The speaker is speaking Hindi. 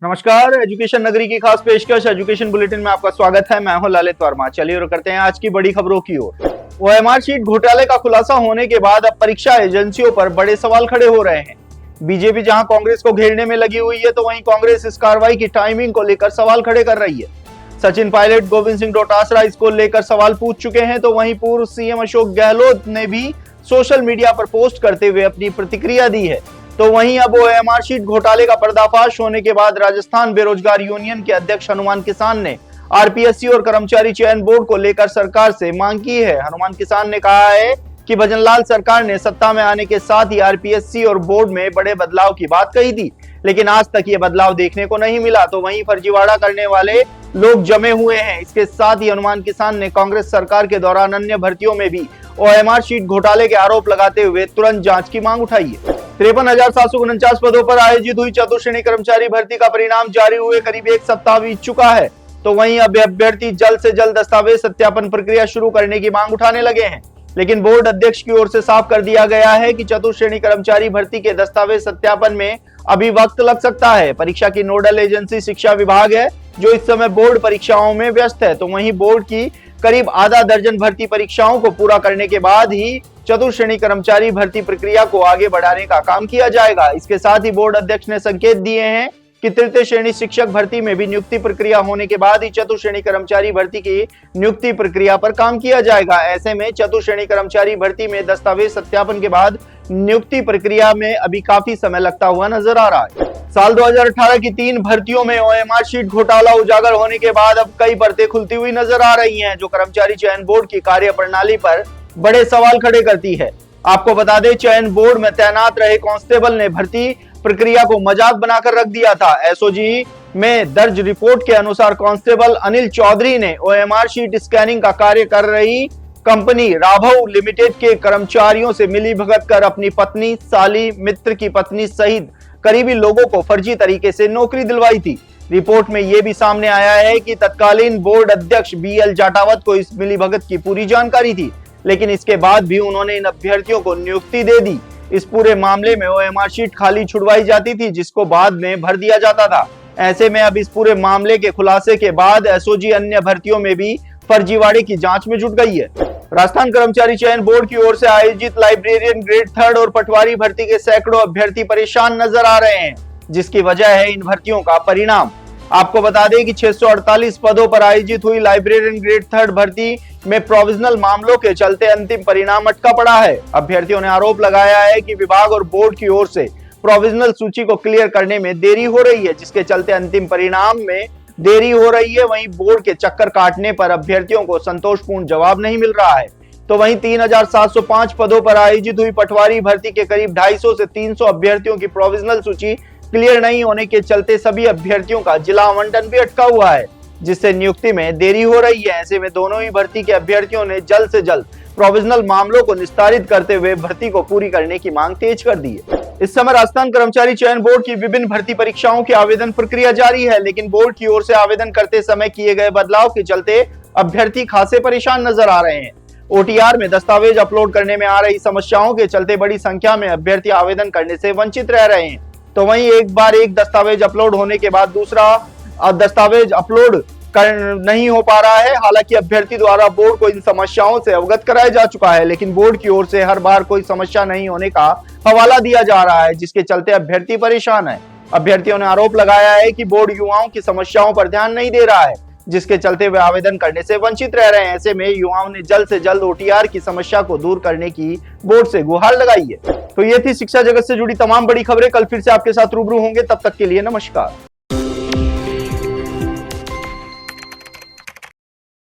नमस्कार, एजुकेशन नगरी की खास पेशकश एजुकेशन बुलेटिन में आपका स्वागत है। मैं हूं ललित वर्मा। चलिए और करते हैं आज की बड़ी खबरों की ओर। ओएमआर शीट घोटाले का खुलासा होने के बाद अब परीक्षा एजेंसियों पर बड़े सवाल खड़े हो रहे हैं। बीजेपी जहां कांग्रेस को घेरने में लगी हुई है, तो वहीं कांग्रेस इस कार्रवाई की टाइमिंग को लेकर सवाल खड़े कर रही है। सचिन पायलट, गोविंद सिंह डोटासरा इसको लेकर सवाल पूछ चुके हैं, तो वहीं पूर्व सीएम अशोक गहलोत ने भी सोशल मीडिया पर पोस्ट करते हुए अपनी प्रतिक्रिया दी है। तो वहीं अब ओएमआर शीट घोटाले का पर्दाफाश होने के बाद राजस्थान बेरोजगार यूनियन के अध्यक्ष हनुमान किसान ने आरपीएससी और कर्मचारी चयन बोर्ड को लेकर सरकार से मांग की है। हनुमान किसान ने कहा है कि भजनलाल सरकार ने सत्ता में आने के साथ ही आरपीएससी और बोर्ड में बड़े बदलाव की बात कही थी, लेकिन आज तक ये बदलाव देखने को नहीं मिला। तो वहीं फर्जीवाड़ा करने वाले लोग जमे हुए हैं। इसके साथ ही हनुमान किसान ने कांग्रेस सरकार के दौरान अन्य भर्तियों में भी ओएमआर शीट घोटाले के आरोप लगाते हुए तुरंत जांच की मांग उठाई है। 53,749 पदों पर आयोजित हुई चतुर्श्रेणी कर्मचारी भर्ती का परिणाम जारी हुए करीब एक सप्ताह बीत चुका है। तो वहीं अब अभ्यर्थी जल्द से जल्द दस्तावेज सत्यापन प्रक्रिया शुरू करने की मांग उठाने लगे हैं, लेकिन बोर्ड अध्यक्ष की ओर से साफ कर दिया गया है कि चतुर्श्रेणी कर्मचारी भर्ती के दस्तावेज सत्यापन में अभी वक्त लग सकता है। परीक्षा की नोडल एजेंसी शिक्षा विभाग है, जो इस समय बोर्ड परीक्षाओं में व्यस्त है। तो वहीं बोर्ड की करीब आधा दर्जन भर्ती परीक्षाओं को पूरा करने के बाद ही चतुर्श्रेणी कर्मचारी भर्ती प्रक्रिया को आगे बढ़ाने का काम किया जाएगा। इसके साथ ही बोर्ड अध्यक्ष ने संकेत दिए हैं कि तृतीय श्रेणी शिक्षक भर्ती में भी नियुक्ति प्रक्रिया होने के बाद ही चतुर्श्रेणी कर्मचारी भर्ती की नियुक्ति प्रक्रिया पर काम किया जाएगा। ऐसे में चतुर्श्रेणी कर्मचारी भर्ती में दस्तावेज सत्यापन के बाद नियुक्ति प्रक्रिया में अभी काफी समय लगता हुआ नजर आ रहा है। साल 2018 की 3 भर्तियों में ओएमआर शीट घोटाला उजागर होने के बाद अब कई परतें खुलती हुई नजर आ रही हैं, जो कर्मचारी चयन बोर्ड की कार्य प्रणाली पर बड़े सवाल खड़े करती है। आपको बता दें, चयन बोर्ड में तैनात रहे कांस्टेबल ने भर्ती प्रक्रिया को मजाक बनाकर रख दिया था। एसओजी में दर्ज रिपोर्ट के अनुसार कांस्टेबल अनिल चौधरी ने ओएमआर शीट स्कैनिंग का कार्य कर रही कंपनी राघव लिमिटेड के कर्मचारियों से मिलीभगत कर अपनी पत्नी, साली, मित्र की पत्नी सहित करीबी लोगों को फर्जी तरीके से नौकरी दिलवाई थी। रिपोर्ट में यह भी सामने आया है कि तत्कालीन बोर्ड अध्यक्ष बीएल जाटावत को इस मिलीभगत की पूरी जानकारी थी, लेकिन इसके बाद भी उन्होंने इन अभ्यर्थियों को नियुक्ति दे दी। इस पूरे मामले में ओएमआर शीट खाली छुड़वाई जाती थी, जिसको बाद में भर दिया जाता था। ऐसे में अब इस पूरे मामले के खुलासे के बाद एसओजी अन्य भर्तियों में भी फर्जीवाड़े की जांच में जुट गई है। राजस्थान कर्मचारी चयन बोर्ड की ओर से आयोजित लाइब्रेरियन ग्रेड 3 और पटवारी भर्ती के सैकड़ों अभ्यर्थी परेशान नजर आ रहे हैं, जिसकी वजह है इन भर्तियों का परिणाम। आपको बता दें कि 648 पदों पर आयोजित हुई लाइब्रेरियन ग्रेड 3 भर्ती में प्रोविजनल मामलों के चलते अंतिम परिणाम अटका पड़ा है। अभ्यर्थियों ने आरोप लगाया है कि विभाग और बोर्ड की ओर से प्रोविजनल सूची को क्लियर करने में देरी हो रही है, जिसके चलते अंतिम परिणाम में देरी हो रही है। वहीं बोर्ड के चक्कर काटने पर अभ्यर्थियों को संतोषपूर्ण जवाब नहीं मिल रहा है। तो वहीं 3,705 पदों पर आयोजित हुई पटवारी भर्ती के करीब 250 से 300 अभ्यर्थियों की प्रोविजनल सूची क्लियर नहीं होने के चलते सभी अभ्यर्थियों का जिला आवंटन भी अटका हुआ है, जिससे नियुक्ति में देरी हो रही है। ऐसे में दोनों ही भर्ती के अभ्यर्थियों ने जल्द से जल्द प्रोविजनल मामलों को निस्तारित करते हुए भर्ती को पूरी करने की मांग तेज कर दी है। इस समय राजस्थान कर्मचारी चयन बोर्ड की विभिन्न भर्ती परीक्षाओं की आवेदन प्रक्रिया जारी है, लेकिन बोर्ड की ओर से आवेदन करते समय किए गए बदलाव के चलते अभ्यर्थी खासे परेशान नजर आ रहे हैं। ओटीआर में दस्तावेज अपलोड करने में आ रही समस्याओं के चलते बड़ी संख्या में अभ्यर्थी आवेदन करने से वंचित रह रहे हैं। तो वहीं एक बार एक दस्तावेज अपलोड होने के बाद दूसरा दस्तावेज अपलोड नहीं हो पा रहा है। हालांकि अभ्यर्थी द्वारा बोर्ड को इन समस्याओं से अवगत कराया जा चुका है, लेकिन बोर्ड की ओर से हर बार कोई समस्या नहीं होने का हवाला दिया जा रहा है, जिसके चलते अभ्यर्थी परेशान है। अभ्यर्थियों ने आरोप लगाया है कि बोर्ड युवाओं की समस्याओं पर ध्यान नहीं दे रहा है, जिसके चलते वे आवेदन करने से वंचित रह रहे हैं। ऐसे में युवाओं ने जल्द से जल्द ओटीआर की समस्या को दूर करने की बोर्ड से गुहार लगाई है। तो ये थी शिक्षा जगत से जुड़ी तमाम बड़ी खबरें। कल फिर से आपके साथ रूबरू होंगे, तब तक के लिए नमस्कार।